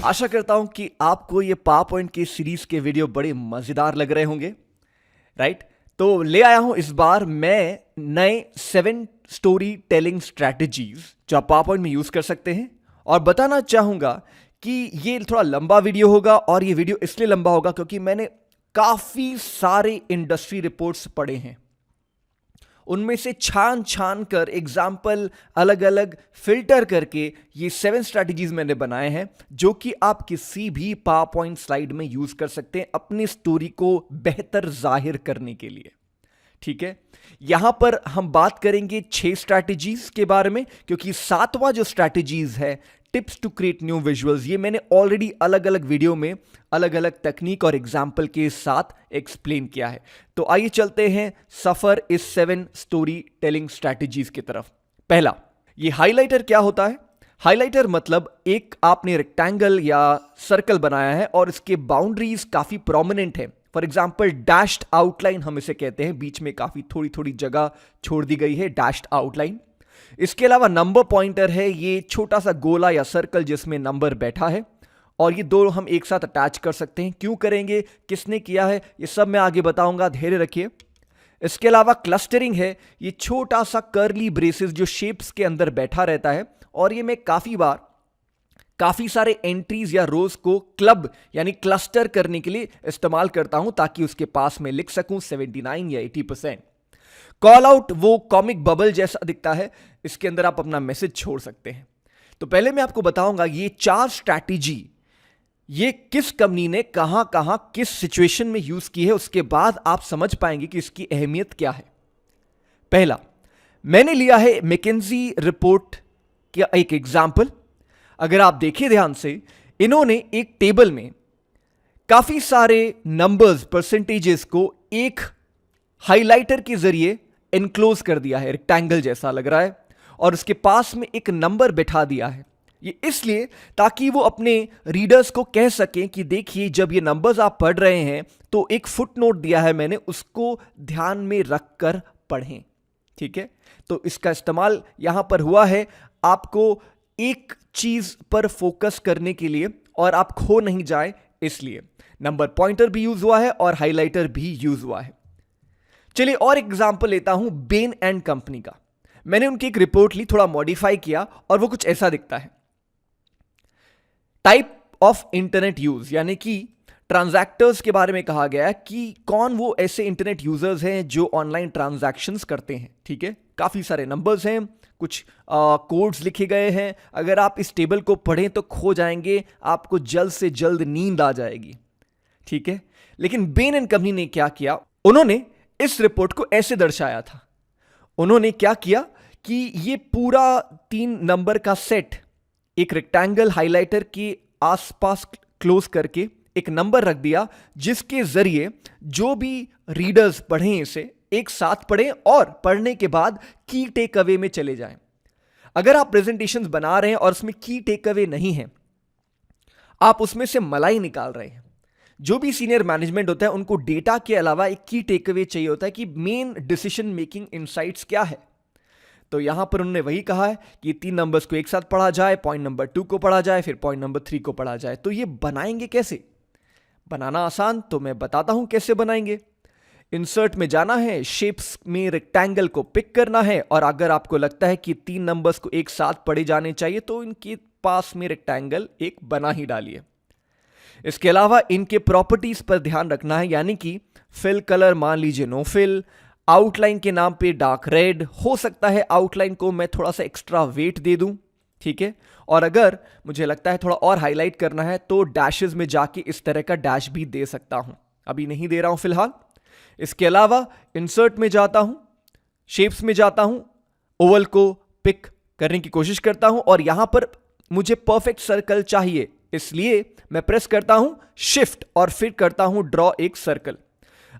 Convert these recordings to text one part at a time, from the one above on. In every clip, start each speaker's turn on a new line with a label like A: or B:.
A: आशा करता हूं कि आपको ये पावर पॉइंट की सीरीज के वीडियो बड़े मजेदार लग रहे होंगे, राइट? तो ले आया हूं इस बार मैं नए 7 स्टोरी टेलिंग स्ट्रैटेजीज जो आप पावर पॉइंट में यूज कर सकते हैं। और बताना चाहूंगा कि ये थोड़ा लंबा वीडियो होगा, और ये वीडियो इसलिए लंबा होगा क्योंकि मैंने काफी सारे इंडस्ट्री रिपोर्ट्स पढ़े हैं, उनमें से छान छान कर एग्जाम्पल अलग अलग फिल्टर करके ये 7 स्ट्रैटेजीज मैंने बनाए हैं जो कि आप किसी भी पावर पॉइंट स्लाइड में यूज कर सकते हैं अपनी स्टोरी को बेहतर जाहिर करने के लिए। ठीक है, यहां पर हम बात करेंगे 6 स्ट्रैटेजीज के बारे में, क्योंकि 7वां जो स्ट्रैटेजीज है tips to create new visuals, ये मैंने ऑलरेडी अलग अलग वीडियो में अलग अलग तकनीक और एग्जाम्पल के साथ एक्सप्लेन किया है। तो आइए चलते हैं सफर इस 7 स्टोरी टेलिंग स्ट्रैटेजीज की तरफ। पहला, ये हाइलाइटर क्या होता है? हाइलाइटर मतलब एक आपने रेक्टेंगल या सर्कल बनाया है और इसके बाउंड्रीज काफी प्रोमिनेंट है। फॉर एग्जाम्पल डैश्ड आउटलाइन हम इसे कहते हैं, बीच में काफी थोड़ी थोड़ी जगह छोड़ दी गई है, डैश्ड आउटलाइन। इसके अलावा नंबर पॉइंटर है, ये छोटा सा गोला या सर्कल जिसमें नंबर बैठा है, और ये दो हम एक साथ अटैच कर सकते हैं। क्यों करेंगे, किसने किया है, ये सब मैं आगे बताऊंगा, धैर्य रखिए। इसके अलावा क्लस्टरिंग है, ये छोटा सा कर्ली ब्रेसेस जो शेप्स के अंदर बैठा रहता है, और ये मैं काफी सारे एंट्रीज या रोज को क्लब यानी क्लस्टर करने के लिए इस्तेमाल करता हूं ताकि उसके पास में लिख सकूं 79 या 80%। कॉल आउट वो कॉमिक बबल जैसा दिखता है, इसके अंदर आप अपना मैसेज छोड़ सकते हैं। तो पहले मैं आपको बताऊंगा ये 4 स्ट्रैटेजी ये किस कंपनी ने कहां कहां किस सिचुएशन में यूज की है, उसके बाद आप समझ पाएंगे कि इसकी अहमियत क्या है। पहला, मैंने लिया है मैकेंजी रिपोर्ट का एक एग्जाम्पल। अगर आप देखें ध्यान से, इन्होंने एक टेबल में काफी सारे नंबर्स, परसेंटेजेस को एक हाइलाइटर के जरिए एनक्लोज कर दिया है, रेक्टेंगल जैसा लग रहा है, और उसके पास में एक नंबर बिठा दिया है। ये इसलिए ताकि वो अपने रीडर्स को कह सकें कि देखिए जब ये नंबर्स आप पढ़ रहे हैं तो एक फुट नोट दिया है मैंने, उसको ध्यान में रखकर पढ़ें। ठीक है, तो इसका इस्तेमाल यहां पर हुआ है आपको एक चीज पर फोकस करने के लिए और आप खो नहीं जाए, इसलिए नंबर पॉइंटर भी यूज हुआ है और हाइलाइटर भी यूज हुआ है। चलिए और एग्जांपल लेता हूं बेन एंड कंपनी का। मैंने उनकी एक रिपोर्ट ली, थोड़ा मॉडिफाई किया, और वो कुछ ऐसा दिखता है। टाइप ऑफ इंटरनेट यूज, यानी कि ट्रांजैक्टर्स के बारे में कहा गया है कि कौन वो ऐसे इंटरनेट यूजर्स हैं जो ऑनलाइन ट्रांजैक्शंस करते हैं। ठीक है, काफी सारे नंबर्स हैं, कुछ कोड्स लिखे गए हैं। अगर आप इस टेबल को पढ़ें तो खो जाएंगे, आपको जल्द से जल्द नींद आ जाएगी। ठीक है, लेकिन बेन एंड कंपनी ने क्या किया, उन्होंने इस रिपोर्ट को ऐसे दर्शाया था। उन्होंने क्या किया कि ये पूरा 3 नंबर का सेट एक रेक्टेंगल हाइलाइटर के आसपास क्लोज करके एक नंबर रख दिया, जिसके जरिए जो भी रीडर्स पढ़ें इसे एक साथ पढ़ें और पढ़ने के बाद की टेक अवे में चले जाएं। अगर आप प्रेजेंटेशंस बना रहे हैं और उसमें की टेक अवे नहीं है, आप उसमें से मलाई निकाल रहे हैं। जो भी सीनियर मैनेजमेंट होता है उनको डेटा के अलावा एक की टेक अवे चाहिए होता है कि मेन डिसीजन मेकिंग इनसाइट्स क्या है। तो यहां पर उन्होंने वही कहा है कि 3 नंबर्स को एक साथ पढ़ा जाए, पॉइंट नंबर 2 को पढ़ा जाए, फिर पॉइंट नंबर 3 को पढ़ा जाए। तो ये बनाएंगे कैसे? बनाना आसान, तो मैं बताता हूं कैसे बनाएंगे। इंसर्ट में जाना है, शेप्स में रेक्टेंगल को पिक करना है, और अगर आपको लगता है कि 3 नंबर्स को एक साथ पढ़े जाने चाहिए तो इनके पास में रेक्टेंगल एक बना ही डालिए। इसके अलावा इनके प्रॉपर्टीज पर ध्यान रखना है, यानी कि फिल कलर मान लीजिए नो फिल, आउटलाइन के नाम पे डार्क रेड, हो सकता है आउटलाइन को मैं थोड़ा सा एक्स्ट्रा वेट दे दूं। ठीक है, और अगर मुझे लगता है थोड़ा और हाईलाइट करना है तो डैशेस में जाके इस तरह का डैश भी दे सकता हूं, अभी नहीं दे रहा हूं फिलहाल। इसके अलावा इंसर्ट में जाता हूं, शेप्स में जाता हूं, ओवल को पिक करने की कोशिश करता हूं, और यहां पर मुझे परफेक्ट सर्कल चाहिए, इसलिए मैं प्रेस करता हूं शिफ्ट और फिर करता हूं ड्रॉ एक सर्कल।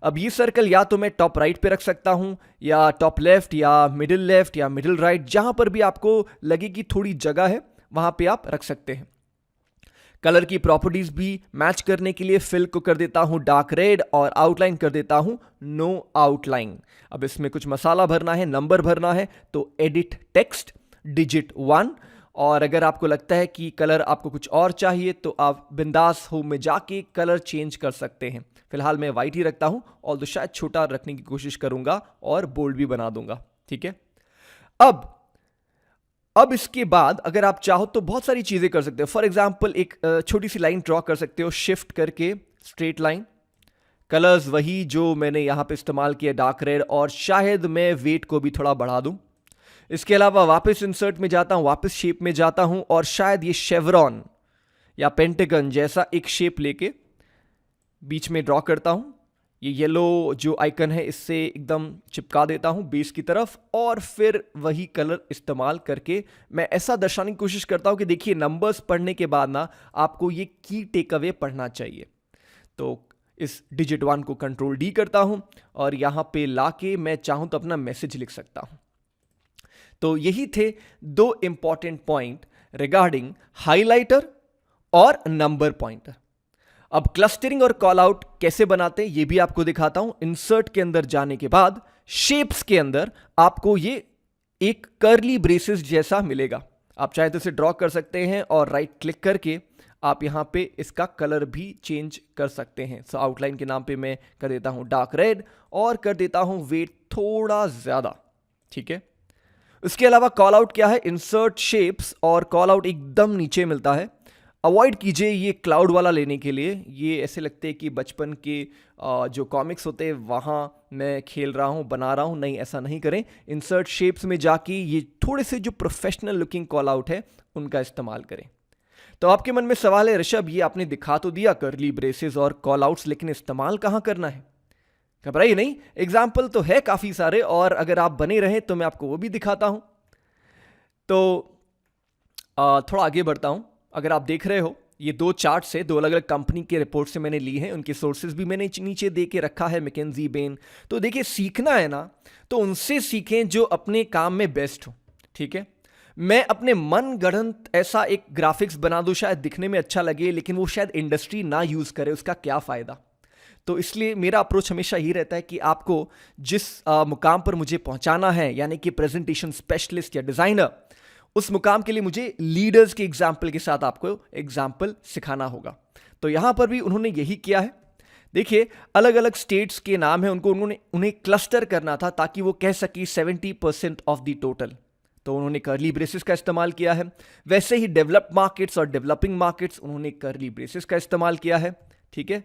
A: अब ये सर्कल या तो मैं टॉप राइट पे रख सकता हूं, या टॉप लेफ्ट, या मिडिल राइट, जहां पर भी आपको लगे कि थोड़ी जगह है वहां पे आप रख सकते हैं। कलर की प्रॉपर्टीज भी मैच करने के लिए फिल को कर देता हूं डार्क रेड और आउटलाइन कर देता हूं नो आउटलाइन। अब इसमें कुछ मसाला भरना है, नंबर भरना है, तो एडिट टेक्स्ट डिजिट 1 और अगर आपको लगता है कि कलर आपको कुछ और चाहिए तो आप बिंदास होम में जाके कलर चेंज कर सकते हैं। फिलहाल मैं वाइट ही रखता हूं, और शायद छोटा रखने की कोशिश करूंगा और बोल्ड भी बना दूंगा। ठीक है, अब इसके बाद अगर आप चाहो तो बहुत सारी चीजें कर सकते हो। फॉर एग्जाम्पल एक छोटी सी लाइन ड्रॉ कर सकते हो, शिफ्ट करके स्ट्रेट लाइन, कलर्स वही जो मैंने यहां पे इस्तेमाल किया, डार्क रेड, और शायद मैं वेट को भी थोड़ा बढ़ा दूं। इसके अलावा वापस इंसर्ट में जाता हूं, वापस शेप में जाता हूं, और शायद ये शेवरॉन या पेंटागन जैसा एक शेप लेके बीच में ड्रॉ करता हूं। ये येलो जो आइकन है इससे एकदम चिपका देता हूं बेस की तरफ, और फिर वही कलर इस्तेमाल करके मैं ऐसा दर्शाने की कोशिश करता हूं कि देखिए नंबर्स पढ़ने के बाद ना आपको ये की टेक अवे पढ़ना चाहिए। तो इस डिजिट 1 को कंट्रोल डी करता हूं और यहां पे लाके मैं चाहूं तो अपना मैसेज लिख सकता हूं। तो यही थे दो इंपॉर्टेंट पॉइंट रिगार्डिंग हाइलाइटर और नंबर पॉइंटर। अब क्लस्टरिंग और कॉल आउट कैसे बनाते हैं ये भी आपको दिखाता हूं। इंसर्ट के अंदर जाने के बाद शेप्स के अंदर आपको ये एक कर्ली ब्रेसेस जैसा मिलेगा। आप चाहे तो इसे ड्रॉ कर सकते हैं और राइट क्लिक करके आप यहां पे इसका कलर भी चेंज कर सकते हैं। सो आउटलाइन के नाम पे मैं कर देता हूं डार्क रेड और कर देता हूं वेट थोड़ा ज्यादा। ठीक है, उसके अलावा कॉल आउट क्या है, इंसर्ट शेप्स और कॉल आउट एकदम नीचे मिलता है। अवॉइड कीजिए ये क्लाउड वाला लेने के लिए, ये ऐसे लगते हैं कि बचपन के जो कॉमिक्स होते हैं वहाँ मैं खेल रहा हूँ, बना रहा हूँ। नहीं, ऐसा नहीं करें। इंसर्ट शेप्स में जाके ये थोड़े से जो प्रोफेशनल लुकिंग कॉल आउट है उनका इस्तेमाल करें। तो आपके मन में सवाल है, ऋषभ ये आपने दिखा तो दिया कर्ली ब्रेसेस और कॉल आउट्स, लेकिन इस्तेमाल कहाँ करना है? घबराइए नहीं, एग्जाम्पल तो है काफ़ी सारे, और अगर आप बने रहें तो मैं आपको वो भी दिखाता हूँ। तो थोड़ा आगे बढ़ता हूँ। अगर आप देख रहे हो ये दो चार्ट्स है, दो अलग अलग कंपनी के रिपोर्ट से मैंने ली हैं, उनके सोर्सेज भी मैंने नीचे दे के रखा है, मैकेंजी, बेन। तो देखिए सीखना है ना तो उनसे सीखें जो अपने काम में बेस्ट हो। ठीक है, मैं अपने मन गढ़ंत ऐसा एक ग्राफिक्स बना दूं, शायद दिखने में अच्छा लगे लेकिन वो शायद इंडस्ट्री ना यूज करे, उसका क्या फायदा। तो इसलिए मेरा अप्रोच हमेशा ही रहता है कि आपको जिस मुकाम पर मुझे पहुंचाना है, यानी कि प्रेजेंटेशन स्पेशलिस्ट या डिजाइनर, उस मुकाम के लिए मुझे लीडर्स के एग्जाम्पल के साथ आपको एग्जाम्पल सिखाना होगा। तो यहां पर भी उन्होंने यही किया है। देखिए अलग अलग स्टेट्स के नाम है, उन्हें क्लस्टर करना था ताकि वो कह सके 70% ऑफ द टोटल। तो उन्होंने कर्ली ब्रेसेस का इस्तेमाल किया है। वैसे ही डेवलप्ड मार्केट्स और डेवलपिंग मार्केट्स, उन्होंने कर्ली ब्रेसेस का इस्तेमाल किया है। ठीक है,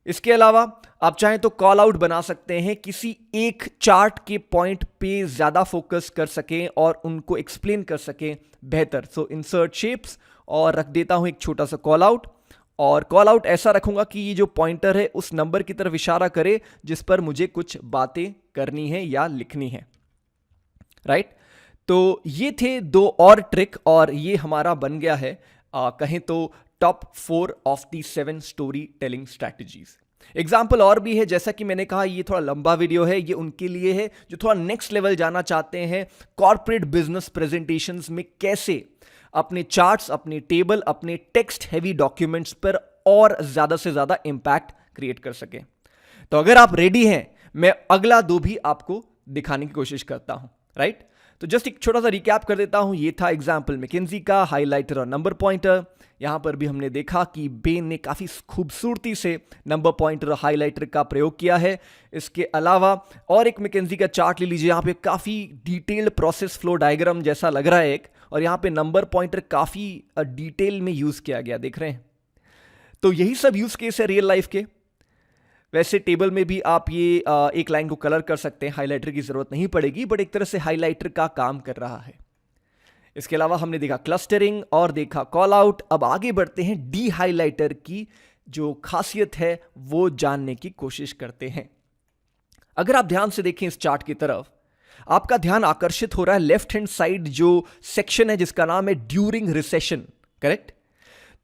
A: इसके अलावा आप चाहें तो कॉल आउट बना सकते हैं, किसी एक चार्ट के पॉइंट पे ज्यादा फोकस कर सकें और उनको एक्सप्लेन कर सकें बेहतर। सो इंसर्ट शेप्स और रख देता हूं एक छोटा सा कॉल आउट, और कॉल आउट ऐसा रखूंगा कि ये जो पॉइंटर है उस नंबर की तरफ इशारा करे जिस पर मुझे कुछ बातें करनी है या लिखनी है। राइट, तो ये थे दो और ट्रिक, और ये हमारा बन गया है कहें तो top 4 of the 7 story telling strategies. Example और भी है, जैसा कि मैंने कहा ये थोड़ा लंबा वीडियो है, ये उनके लिए है जो थोड़ा नेक्स्ट लेवल जाना चाहते हैं कॉर्पोरेट बिजनेस प्रेजेंटेशंस में, कैसे अपने चार्ट्स, अपने टेबल, अपने टेक्स्ट हैवी डॉक्यूमेंट्स पर और ज्यादा से ज्यादा इंपैक्ट क्रिएट कर सके। तो अगर आप रेडी हैं, मैं अगला दो भी आपको दिखाने की कोशिश करता हूं। राइट, तो जस्ट एक छोटा सा रिकैप कर देता हूं। ये था एग्जाम्पल मैकेंजी का, हाइलाइटर और नंबर पॉइंटर। यहां पर भी हमने देखा कि बेन ने काफी खूबसूरती से नंबर पॉइंटर और हाइलाइटर का प्रयोग किया है। इसके अलावा और एक मैकेंजी का चार्ट ले लीजिए, यहां पे काफी डिटेल्ड प्रोसेस फ्लो डायग्राम जैसा लग रहा है एक, और यहां पे नंबर पॉइंटर काफी डिटेल में यूज किया गया, देख रहे हैं। तो यही सब यूज केस है रियल लाइफ के। वैसे टेबल में भी आप ये एक लाइन को कलर कर सकते हैं, हाइलाइटर की जरूरत नहीं पड़ेगी, बट एक तरह से हाइलाइटर का काम कर रहा है। इसके अलावा हमने देखा क्लस्टरिंग और देखा कॉल आउट। अब आगे बढ़ते हैं, डी हाइलाइटर की जो खासियत है वो जानने की कोशिश करते हैं। अगर आप ध्यान से देखें इस चार्ट की तरफ, आपका ध्यान आकर्षित हो रहा है लेफ्ट हैंड साइड जो सेक्शन है जिसका नाम है ड्यूरिंग रिसेशन, करेक्ट।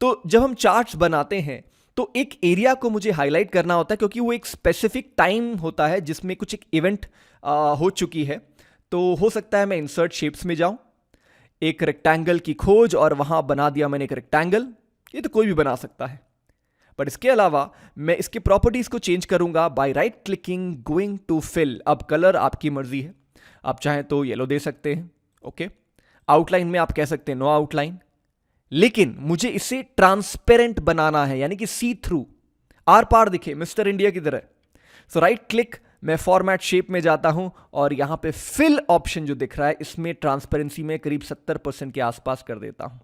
A: तो जब हम चार्ट्स बनाते हैं तो एक एरिया को मुझे हाईलाइट करना होता है, क्योंकि वो एक स्पेसिफिक टाइम होता है जिसमें कुछ एक इवेंट हो चुकी है। तो हो सकता है मैं इंसर्ट शेप्स में जाऊं, एक रेक्टेंगल की खोज, और वहां बना दिया मैंने एक रेक्टेंगल। ये तो कोई भी बना सकता है, बट इसके अलावा मैं इसके प्रॉपर्टीज को चेंज करूंगा by right clicking, going to fill. अब कलर आपकी मर्जी है, आप चाहें तो येलो दे सकते हैं, ओके। आउटलाइन में आप कह सकते हैं नो आउटलाइन, लेकिन मुझे इसे ट्रांसपेरेंट बनाना है, यानी कि सी थ्रू, आर पार दिखे, मिस्टर इंडिया की तरह। सो राइट क्लिक, मैं फॉर्मेट शेप में जाता हूं और यहां पे फिल ऑप्शन जो दिख रहा है इसमें ट्रांसपेरेंसी में करीब 70% के आसपास कर देता हूं।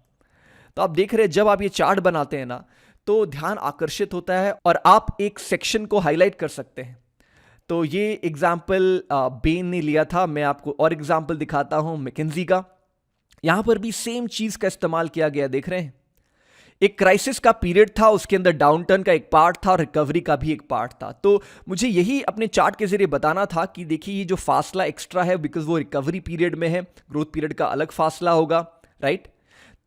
A: तो आप देख रहे हैं जब आप ये चार्ट बनाते हैं ना तो ध्यान आकर्षित होता है और आप एक सेक्शन को हाईलाइट कर सकते हैं। तो ये एग्जाम्पल बेन ने लिया था, मैं आपको और एग्जाम्पल दिखाता हूं मैकेंजी का। यहां पर भी सेम चीज का इस्तेमाल किया गया, देख रहे हैं। एक क्राइसिस का पीरियड था, उसके अंदर डाउनटर्न का एक पार्ट था और रिकवरी का भी एक पार्ट था। तो मुझे यही अपने चार्ट के जरिए बताना था कि देखिए ये जो फासला एक्स्ट्रा है बिकॉज वो रिकवरी पीरियड में है, ग्रोथ पीरियड का अलग फासला होगा, राइट।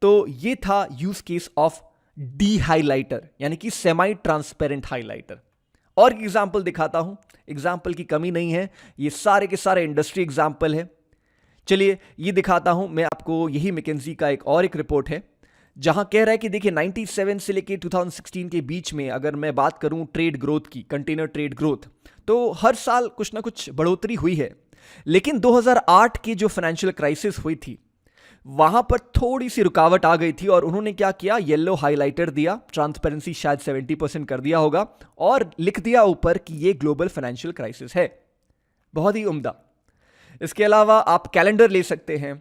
A: तो ये था use case of D highlighter, यानी कि सेमी ट्रांसपेरेंट हाइलाइटर। और एग्जाम्पल दिखाता हूं, एग्जाम्पल की कमी नहीं है, ये सारे के सारे इंडस्ट्री एग्जाम्पल है। चलिए ये दिखाता हूं मैं आपको, यही मैकेंजी का एक रिपोर्ट है जहां कह रहा है कि देखिए 97 से लेके 2016 के बीच में अगर मैं बात करूं ट्रेड ग्रोथ की, कंटेनर ट्रेड ग्रोथ, तो हर साल कुछ ना कुछ बढ़ोतरी हुई है। लेकिन 2008 की जो फाइनेंशियल क्राइसिस हुई थी वहां पर थोड़ी सी रुकावट आ गई थी और उन्होंने क्या किया, येलो हाइलाइटर दिया, ट्रांसपेरेंसी शायद 70% कर दिया होगा और लिख दिया ऊपर कि ये ग्लोबल फाइनेंशियल क्राइसिस है। बहुत ही उम्दा। इसके अलावा आप कैलेंडर ले सकते हैं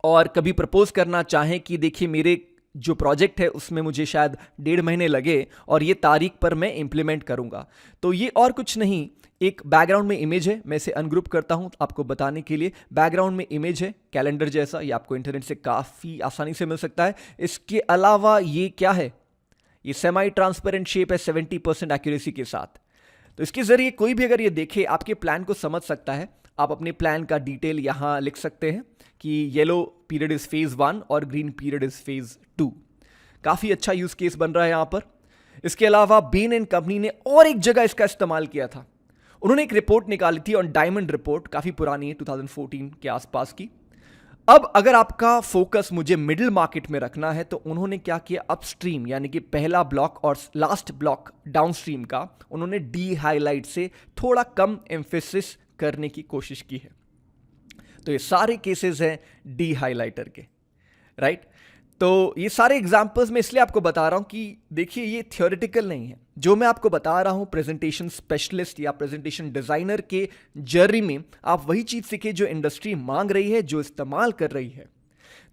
A: और कभी प्रपोज करना चाहें कि देखिए मेरे जो प्रोजेक्ट है उसमें मुझे शायद 1.5 महीने लगे और ये तारीख पर मैं इंप्लीमेंट करूंगा। तो ये और कुछ नहीं, एक बैकग्राउंड में इमेज है, मैं इसे अनग्रुप करता हूं आपको बताने के लिए। बैकग्राउंड में इमेज है कैलेंडर जैसा, ये आपको इंटरनेट से काफ़ी आसानी से मिल सकता है। इसके अलावा ये क्या है, ये सेमी ट्रांसपेरेंट शेप है 70% एक्यूरेसी के साथ। तो इसके जरिए कोई भी अगर ये देखे आपके प्लान को समझ सकता है। आप अपने प्लान का डिटेल यहां लिख सकते हैं कि येलो पीरियड इज फेज 1 और ग्रीन पीरियड इज फेज 2। काफी अच्छा यूज केस बन रहा है यहां पर। इसके अलावा बेन एंड कंपनी ने और एक जगह इसका इस्तेमाल किया था। उन्होंने एक रिपोर्ट निकाली थी ऑन डायमंड रिपोर्ट, काफी पुरानी है, 2014 के आसपास की। अब अगर आपका फोकस मुझे मिडिल मार्केट में रखना है तो उन्होंने क्या किया, अपस्ट्रीम यानी कि पहला ब्लॉक और लास्ट ब्लॉक डाउनस्ट्रीम का उन्होंने डी हाईलाइट से थोड़ा कम एम्फेसिस करने की कोशिश की है। तो ये सारे केसेस हैं डी हाइलाइटर के, राइट। तो ये सारे एग्जांपल्स मैं इसलिए आपको बता रहा हूं कि देखिए ये थियोरेटिकल नहीं है। जो मैं आपको बता रहा हूं प्रेजेंटेशन स्पेशलिस्ट या प्रेजेंटेशन डिजाइनर के जर्नी में आप वही चीज सीखे जो इंडस्ट्री मांग रही है, जो इस्तेमाल कर रही है।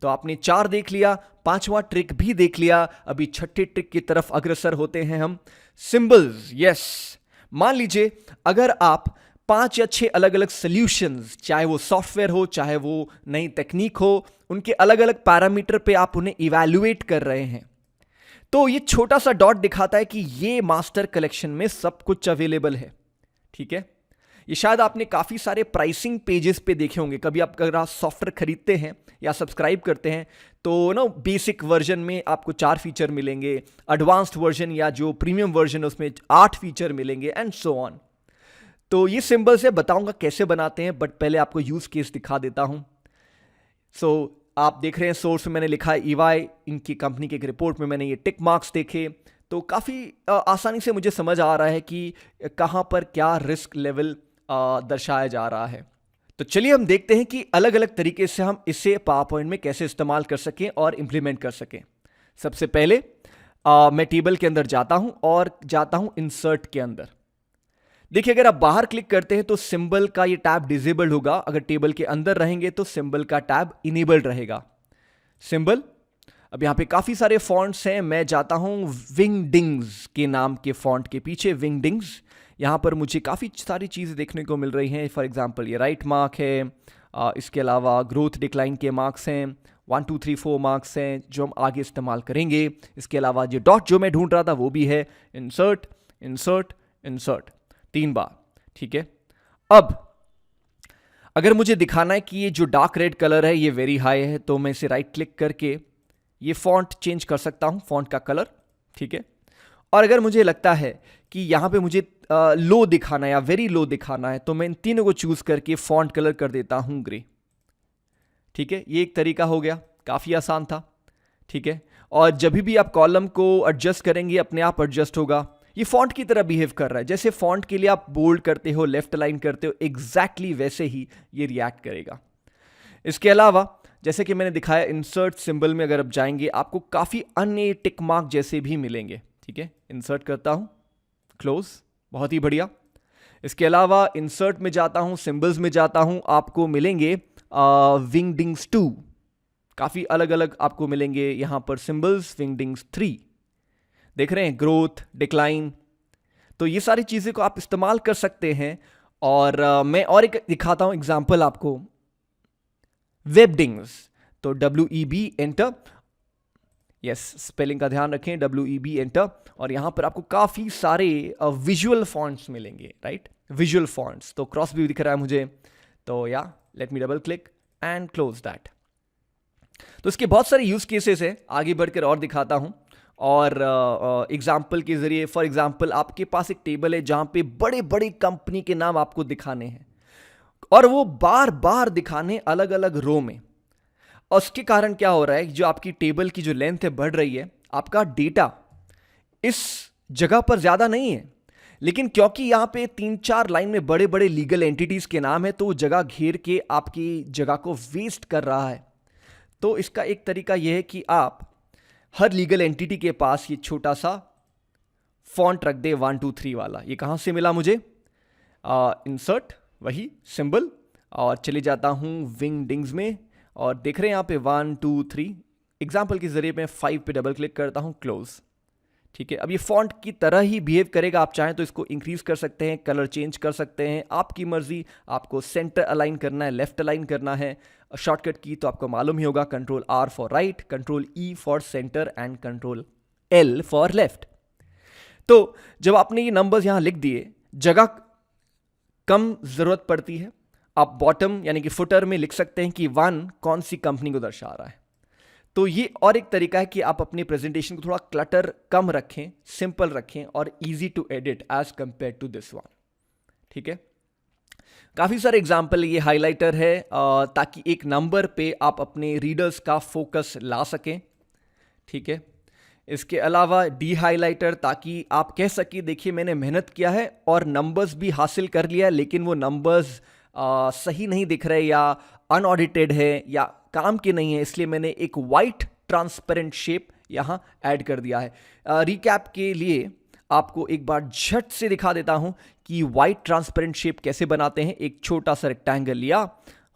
A: तो आपने 4 देख लिया, 5वां ट्रिक भी देख लिया, अभी 6ठे ट्रिक की तरफ अग्रसर होते हैं हम। Symbols, yes. मान लीजिए अगर आप 5 या 6 अलग अलग सॉल्यूशंस, चाहे वो सॉफ्टवेयर हो चाहे वो नई तकनीक हो, उनके अलग अलग पैरामीटर पे आप उन्हें इवैल्यूएट कर रहे हैं, तो ये छोटा सा डॉट दिखाता है कि ये मास्टर कलेक्शन में सब कुछ अवेलेबल है। ठीक है, ये शायद आपने काफी सारे प्राइसिंग पेजेस पे देखे होंगे। कभी आप अगर आप सॉफ्टवेयर खरीदते हैं या सब्सक्राइब करते हैं तो ना बेसिक वर्जन में आपको 4 फीचर मिलेंगे, एडवांस्ड वर्जन या जो प्रीमियम वर्जन है उसमें 8 फीचर मिलेंगे एंड सो ऑन। तो ये सिंबल से बताऊंगा कैसे बनाते हैं, बट पहले आपको यूज केस दिखा देता हूं। सो आप देख रहे हैं सोर्स में मैंने लिखा है EY, इनकी कंपनी के एक रिपोर्ट में मैंने ये टिक मार्क्स देखे, तो काफ़ी आसानी से मुझे समझ आ रहा है कि कहाँ पर क्या रिस्क लेवल दर्शाया जा रहा है। तो चलिए हम देखते हैं कि अलग अलग तरीके से हम इसे पावर पॉइंट में कैसे इस्तेमाल कर सकें और इंप्लीमेंट कर सकें। सबसे पहले मैं टेबल के अंदर जाता हूं और जाता हूं इंसर्ट के अंदर। देखिए अगर आप बाहर क्लिक करते हैं तो सिंबल का ये टैब डिसेबल्ड होगा, अगर टेबल के अंदर रहेंगे तो सिंबल का टैब इनेबल्ड रहेगा। सिंबल, अब यहां पे काफी सारे फॉन्ट्स हैं, मैं जाता हूं विंगडिंग्स के नाम के फॉन्ट के पीछे, विंगडिंग्स। यहां पर मुझे काफी सारी चीजें देखने को मिल रही हैं। फॉर एग्जांपल ये राइट मार्क है, इसके अलावा ग्रोथ डिक्लाइन के मार्क्स हैं, 1 2 3 4 मार्क्स हैं जो हम आगे इस्तेमाल करेंगे। इसके अलावा जो डॉट जो मैं ढूंढ रहा था वो भी है, इंसर्ट इंसर्ट इंसर्ट 3 बार। ठीक है, अब अगर मुझे दिखाना है कि ये जो डार्क रेड कलर है ये वेरी हाई है, तो मैं इसे राइट क्लिक करके ये फॉन्ट चेंज कर सकता हूं, फॉन्ट का कलर। ठीक है, और अगर मुझे लगता है कि यहां पे मुझे लो दिखाना है या वेरी लो दिखाना है तो मैं इन तीनों को चूज करके फॉन्ट कलर कर देता हूं ग्रे। ठीक है, ये एक तरीका हो गया, काफी आसान था। ठीक है, और जब भी आप कॉलम को एडजस्ट करेंगे अपने आप एडजस्ट होगा। ये फॉन्ट की तरह बिहेव कर रहा है, जैसे फॉन्ट के लिए आप बोल्ड करते हो, लेफ्ट अलाइन करते हो, एग्जैक्टली वैसे ही ये रिएक्ट करेगा। इसके अलावा जैसे कि मैंने दिखाया इंसर्ट सिंबल में अगर आप जाएंगे आपको काफ़ी अन्य टिक मार्क जैसे भी मिलेंगे। ठीक है, इंसर्ट करता हूँ, क्लोज, बहुत ही बढ़िया। इसके अलावा इंसर्ट में जाता हूँ, सिंबल्स में जाता हूँ, आपको मिलेंगे विंगडिंग्स 2, काफ़ी अलग अलग आपको मिलेंगे यहाँ पर सिंबल्स। विंगडिंग्स 3 देख रहे हैं, ग्रोथ, डिक्लाइन, तो ये सारी चीज़ें को आप इस्तेमाल कर सकते हैं। और मैं और एक दिखाता हूँ एग्जाम्पल आपको, वेबडिंग्स, तो WEB एंटर, यस स्पेलिंग का ध्यान रखें, WEB एंटर, और यहां पर आपको काफी सारे विजुअल फॉन्ट्स मिलेंगे, राइट, विजुअल फॉन्ट्स। तो क्रॉस भी दिख रहा है मुझे, तो या let me double click and close that. तो इसके बहुत सारे यूज केसेस है, आगे बढ़कर और दिखाता हूं। और एग्जाम्पल के जरिए, फॉर एग्जाम्पल आपके पास एक टेबल है जहां पे बड़े बड़े कंपनी के नाम आपको दिखाने हैं और वो बार बार दिखाने अलग अलग रो में। और उसके कारण क्या हो रहा है, जो आपकी टेबल की जो लेंथ है बढ़ रही है, आपका डेटा इस जगह पर ज्यादा नहीं है, लेकिन क्योंकि यहां पे 3-4 लाइन में बड़े बड़े लीगल एंटिटीज के नाम है तो वो जगह घेर के आपकी जगह को वेस्ट कर रहा है। तो इसका एक तरीका यह है कि आप हर लीगल एंटिटी के पास ये छोटा सा फॉन्ट रख दे 1 2 3 वाला। ये कहां से मिला मुझे, इंसर्ट, वही सिंबल, और चले जाता हूं विंगडिंग्स में, और देख रहे हैं यहाँ पे 1 2 3। एग्जाम्पल के जरिए मैं 5 पे डबल क्लिक करता हूं, क्लोज। ठीक है, अब ये फॉन्ट की तरह ही बिहेव करेगा। आप चाहें तो इसको इंक्रीज कर सकते हैं, कलर चेंज कर सकते हैं, आपकी मर्जी। आपको सेंटर अलाइन करना है, लेफ्ट अलाइन करना है, शॉर्टकट की तो आपको मालूम ही होगा, Ctrl+R for right, Ctrl+E for centre and Ctrl+L for left. तो जब आपने ये नंबर्स यहां लिख दिए, जगह कम जरूरत पड़ती है, आप बॉटम यानी कि फुटर में लिख सकते हैं कि 1 कौन सी कंपनी को दर्शा रहा है। तो ये और एक तरीका है कि आप अपनी प्रेजेंटेशन को थोड़ा क्लटर कम रखें, सिंपल रखें और easy to edit as compare to this one. ठीक है, काफी सारे एग्जाम्पल, ये हाइलाइटर है ताकि एक नंबर पे आप अपने रीडर्स का फोकस ला सकें। ठीक है, इसके अलावा डी हाइलाइटर, ताकि आप कह सके देखिए मैंने मेहनत किया है और नंबर्स भी हासिल कर लिया है, लेकिन वो नंबर्स सही नहीं दिख रहे या अनऑडिटेड है या काम के नहीं है, इसलिए मैंने एक वाइट ट्रांसपेरेंट शेप यहां ऐड कर दिया है। रिकैप के लिए आपको एक बार झट से दिखा देता हूं कि वाइट ट्रांसपेरेंट शेप कैसे बनाते हैं। एक छोटा सा रेक्टेंगल लिया,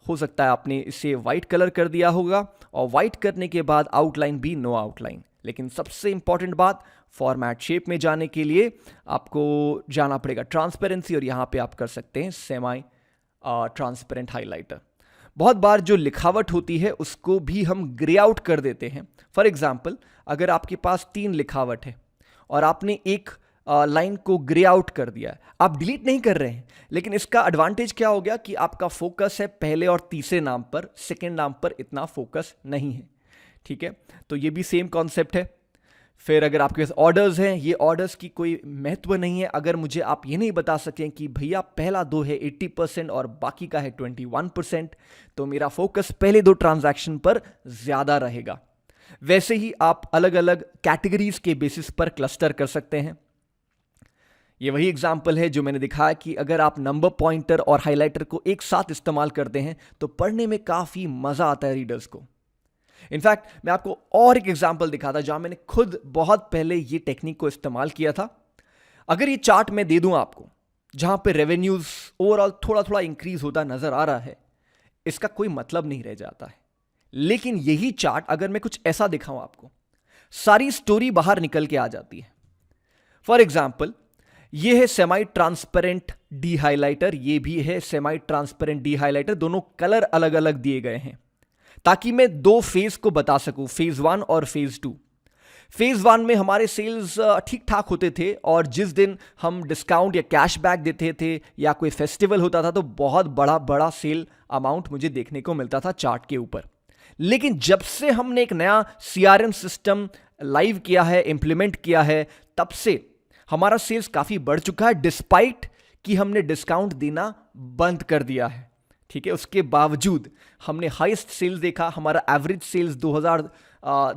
A: हो सकता है आपने इसे वाइट कलर कर दिया होगा, और वाइट करने के बाद आउटलाइन भी नो आउटलाइन। लेकिन सबसे इंपॉर्टेंट बात, फॉर्मेट शेप में जाने के लिए आपको जाना पड़ेगा ट्रांसपेरेंसी, और यहां पे आप कर सकते हैं सेमी ट्रांसपेरेंट हाइलाइटर। बहुत बार जो लिखावट होती है उसको भी हम ग्रे आउट कर देते हैं। फॉर एग्जाम्पल, अगर आपके पास 3 लिखावट है और आपने एक लाइन को ग्रे आउट कर दिया है, आप डिलीट नहीं कर रहे हैं, लेकिन इसका एडवांटेज क्या हो गया कि आपका फोकस है पहले और तीसरे नाम पर, सेकेंड नाम पर इतना फोकस नहीं है। ठीक है, तो ये भी सेम कॉन्सेप्ट है। फिर अगर आपके पास ऑर्डर्स हैं, ये ऑर्डर्स की कोई महत्व नहीं है। अगर मुझे आप ये नहीं बता सकें कि भैया पहला 2 है 80% और बाकी का है 21%, तो मेरा फोकस पहले 2 ट्रांजैक्शन पर ज्यादा रहेगा। वैसे ही आप अलग अलग कैटेगरीज के बेसिस पर क्लस्टर कर सकते हैं। ये वही एग्जाम्पल है जो मैंने दिखाया कि अगर आप नंबर पॉइंटर और हाइलाइटर को एक साथ इस्तेमाल करते हैं तो पढ़ने में काफी मजा आता है रीडर्स को। इनफैक्ट मैं आपको और एक एग्जाम्पल दिखाता जहां मैंने खुद बहुत पहले ये टेक्निक को इस्तेमाल किया था। अगर ये चार्ट मैं दे दूं आपको, जहां पे रेवेन्यूज ओवरऑल थोड़ा थोड़ा इंक्रीज होता नजर आ रहा है, इसका कोई मतलब नहीं रह जाता है। लेकिन यही चार्ट अगर मैं कुछ ऐसा दिखाऊं आपको, सारी स्टोरी बाहर निकल के आ जाती है। फॉर एग्जाम्पल, ये है सेमी ट्रांसपेरेंट डी हाइलाइटर, ये भी है सेमी ट्रांसपेरेंट डी हाइलाइटर, दोनों कलर अलग अलग दिए गए हैं ताकि मैं 2 फेज को बता सकूं, फेज 1 और फेज 2। फेज 1 में हमारे सेल्स ठीक ठाक होते थे, और जिस दिन हम डिस्काउंट या कैशबैक देते थे या कोई फेस्टिवल होता था तो बहुत बड़ा बड़ा सेल अमाउंट मुझे देखने को मिलता था चार्ट के ऊपर। लेकिन जब से हमने एक नया CRM सिस्टम लाइव किया है, इंप्लीमेंट किया है, तब से हमारा सेल्स काफी बढ़ चुका है, डिस्पाइट कि हमने डिस्काउंट देना बंद कर दिया है। ठीक है, उसके बावजूद हमने हाईएस्ट सेल्स देखा, हमारा एवरेज सेल्स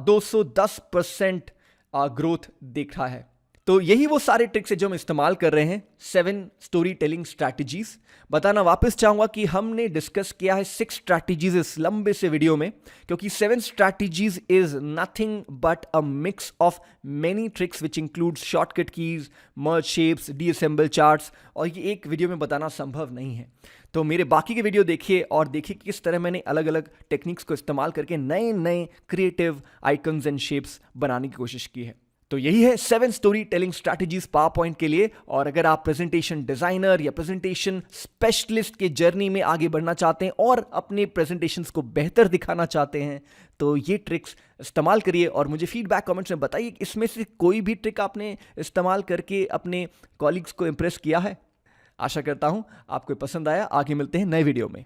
A: 210% ग्रोथ देखा है। तो यही वो सारे ट्रिक्स है जो हम इस्तेमाल कर रहे हैं 7 स्टोरी टेलिंग स्ट्रैटेजीज। बताना वापस चाहूंगा कि हमने डिस्कस किया है 6 स्ट्रैटेजीज इस लंबे से वीडियो में, क्योंकि 7 strategies is nothing but a mix of many tricks which includes shortcut keys, merge shapes, disassemble charts, और ये एक वीडियो में बताना संभव नहीं है। तो मेरे बाकी के वीडियो देखिए और देखिए कि किस तरह मैंने अलग अलग टेक्निक्स को इस्तेमाल करके नए नए क्रिएटिव आइकन्स एंड शेप्स बनाने की कोशिश की है। तो यही है 7 story telling strategies power point के लिए। और अगर आप प्रेजेंटेशन डिजाइनर या प्रेजेंटेशन स्पेशलिस्ट के जर्नी में आगे बढ़ना चाहते हैं और अपने प्रेजेंटेशंस को बेहतर दिखाना चाहते हैं, तो ये ट्रिक्स इस्तेमाल करिए और मुझे फीडबैक कमेंट्स में बताइए कि इसमें से कोई भी ट्रिक आपने इस्तेमाल करके अपने कॉलीग्स को इंप्रेस किया है। आशा करता हूं आपको पसंद आया। आगे मिलते हैं नए वीडियो में।